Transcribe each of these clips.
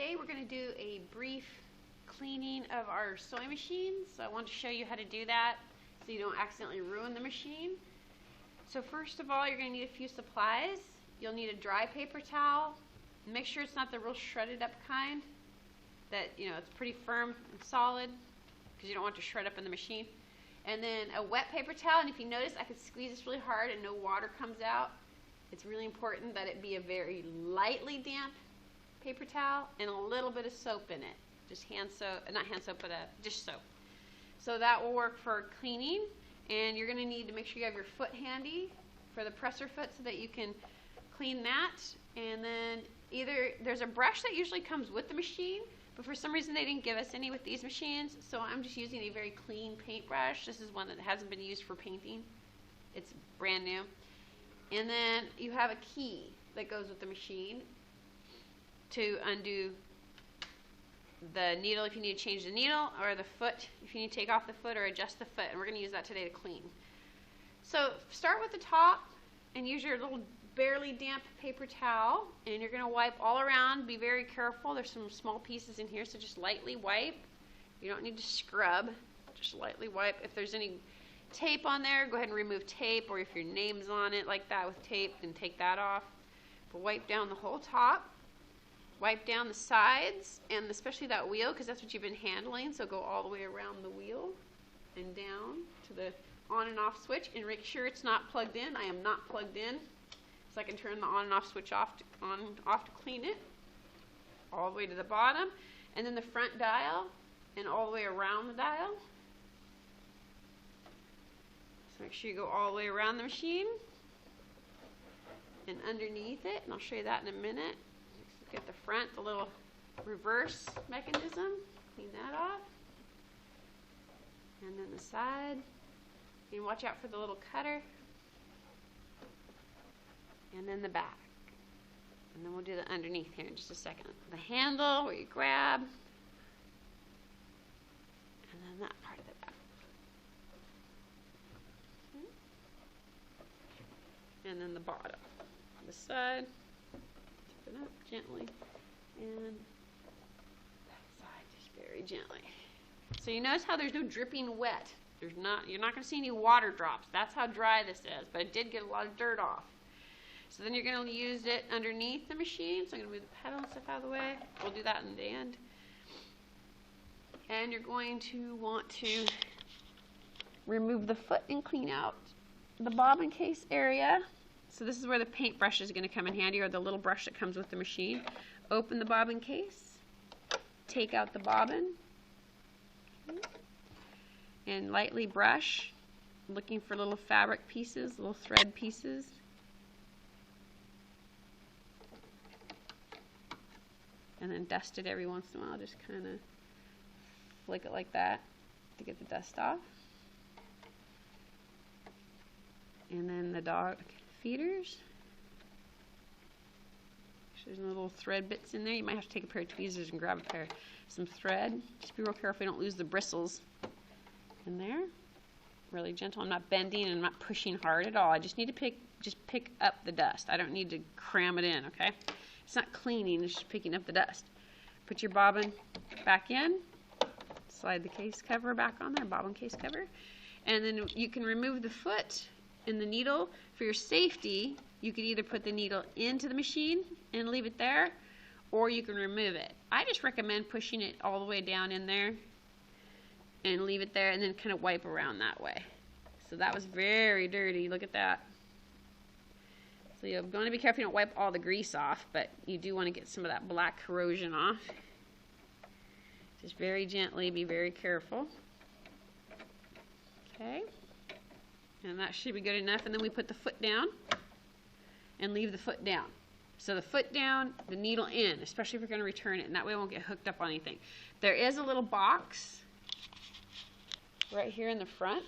today we're going to do a brief cleaning of our sewing machine. So I want to show you how to do that so you don't accidentally ruin the machine. So first of all, you're going to need a few supplies. You'll need a dry paper towel. Make sure it's not the real shredded up kind, that it's pretty firm and solid, because you don't want it to shred up in the machine. And then a wet paper towel, and if you notice, I can squeeze this really hard and no water comes out. It's really important that it be a very lightly damp paper towel and a little bit of soap in it. Just hand soap, not hand soap, but dish soap. So that will work for cleaning. And you're going to need to make sure you have your foot handy for the presser foot so that you can clean that. And then either there's a brush that usually comes with the machine, but for some reason they didn't give us any with these machines, so I'm just using a very clean paintbrush. This is one that hasn't been used for painting. It's brand new. And then you have a key that goes with the machine to undo the needle if you need to change the needle, or the foot if you need to take off the foot or adjust the foot, and we're going to use that today to clean. So start with the top and use your little barely damp paper towel, and you're going to wipe all around. Be very careful. There's some small pieces in here, so just lightly wipe. You don't need to scrub. Just lightly wipe. If there's any tape on there, go ahead and remove tape, or if your name's on it like that with tape, then take that off. But wipe down the whole top. Wipe down the sides, and especially that wheel, because that's what you've been handling, so go all the way around the wheel and down to the on and off switch, and make sure it's not plugged in. I am not plugged in, so I can turn the on and off switch off to clean it. All the way to the bottom, and then the front dial, and all the way around the dial. So make sure you go all the way around the machine and underneath it, and I'll show you that in a minute. Get the front, the little reverse mechanism, clean that off. And then the side, and watch out for the little cutter. And then the back. And then we'll do the underneath here in just a second. The handle where you grab, and then that part of the back. And then the bottom. On the side. It up gently, and that side just very gently. So you notice how there's no dripping wet. You're not going to see any water drops. That's how dry this is, but it did get a lot of dirt off. So then you're going to use it underneath the machine. So I'm going to move the pedal and stuff out of the way. We'll do that in the end. And you're going to want to remove the foot and clean out the bobbin case area. So this is where the paintbrush is going to come in handy, or the little brush that comes with the machine. Open the bobbin case, take out the bobbin, and lightly brush, looking for little fabric pieces, little thread pieces. And then dust it every once in a while, just kind of flick it like that to get the dust off. And then the dog feeders. There's little thread bits in there. You might have to take a pair of tweezers and grab some thread. Just be real careful you don't lose the bristles in there. Really gentle. I'm not bending and I'm not pushing hard at all. I just need to pick up the dust. I don't need to cram it in, okay? It's not cleaning, it's just picking up the dust. Put your bobbin back in. Slide the case cover back on there, bobbin case cover. And then you can remove the foot and the needle. For your safety, you could either put the needle into the machine and leave it there, or you can remove it. I just recommend pushing it all the way down in there and leave it there, and then kind of wipe around that way. So that was very dirty. Look at that. So you're going to be careful you don't wipe all the grease off, but you do want to get some of that black corrosion off. Just very gently, be very careful. Okay. And that should be good enough. And then we put the foot down and leave the foot down. So the foot down, the needle in, especially if we're going to return it, and that way it won't get hooked up on anything. There is a little box right here in the front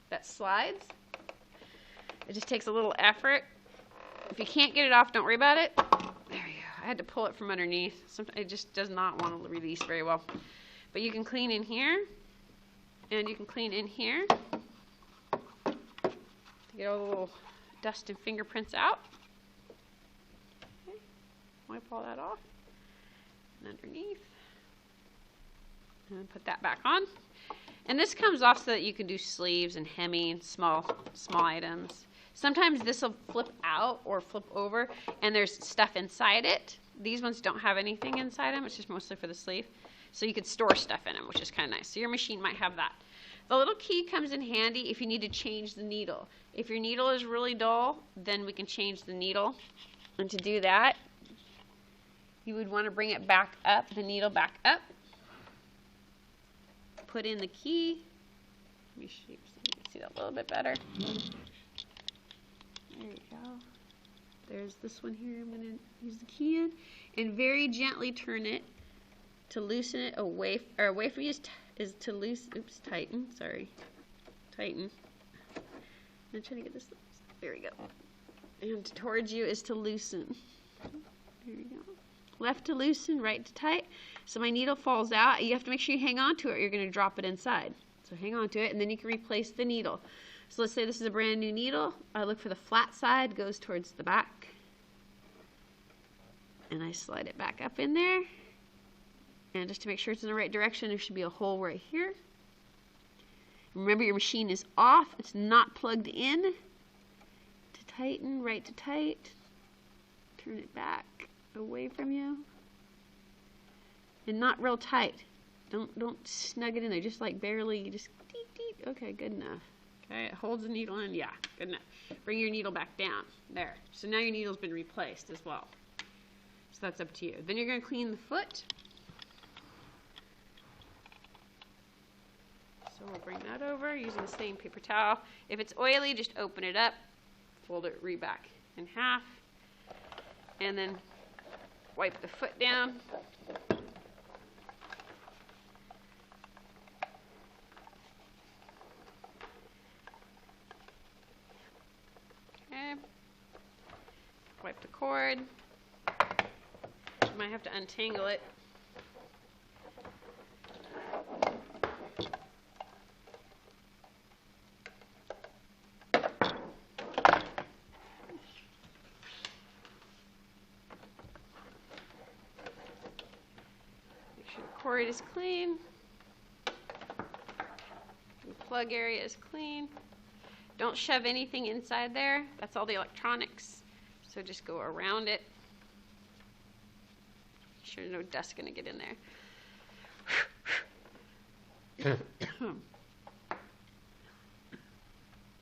that slides. It just takes a little effort. If you can't get it off, don't worry about it. There we go. I had to pull it from underneath. Sometimes it just does not want to release very well. But you can clean in here, and you can clean in here. Get all the little dust and fingerprints out. Okay. Wipe all that off. and underneath. And put that back on. And this comes off so that you can do sleeves and hemming, small items. Sometimes this will flip out or flip over, and there's stuff inside it. These ones don't have anything inside them. It's just mostly for the sleeve. So you could store stuff in them, which is kind of nice. So your machine might have that. The little key comes in handy if you need to change the needle. If your needle is really dull, then we can change the needle. And to do that, you would want to bring it back up, the needle back up. Put in the key. Let me see so you can see that a little bit better. There you go. There's this one here. I'm going to use the key in and very gently turn it to loosen it away from you is to tighten. Sorry. Tighten. I'm trying to get this. There we go. And towards you is to loosen. There we go. Left to loosen, right to tight. So my needle falls out. You have to make sure you hang on to it or you're going to drop it inside. So hang on to it and then you can replace the needle. So let's say this is a brand new needle. I look for the flat side, goes towards the back. And I slide it back up in there. And just to make sure it's in the right direction, there should be a hole right here. Remember, your machine is off. It's not plugged in. To tighten, right to tight. Turn it back away from you. And not real tight. Don't snug it in there. Just like barely, just deep, deep. Okay, good enough. Okay, it holds the needle in. Yeah, good enough. Bring your needle back down. There. So now your needle's been replaced as well. So that's up to you. Then you're going to clean the foot. So we'll bring that over using the same paper towel. If it's oily, just open it up, fold it back in half, and then wipe the foot down. Okay. Wipe the cord. You might have to untangle it. Cord is clean. The plug area is clean. Don't shove anything inside there. That's all the electronics. So just go around it. Sure no dust going to get in there.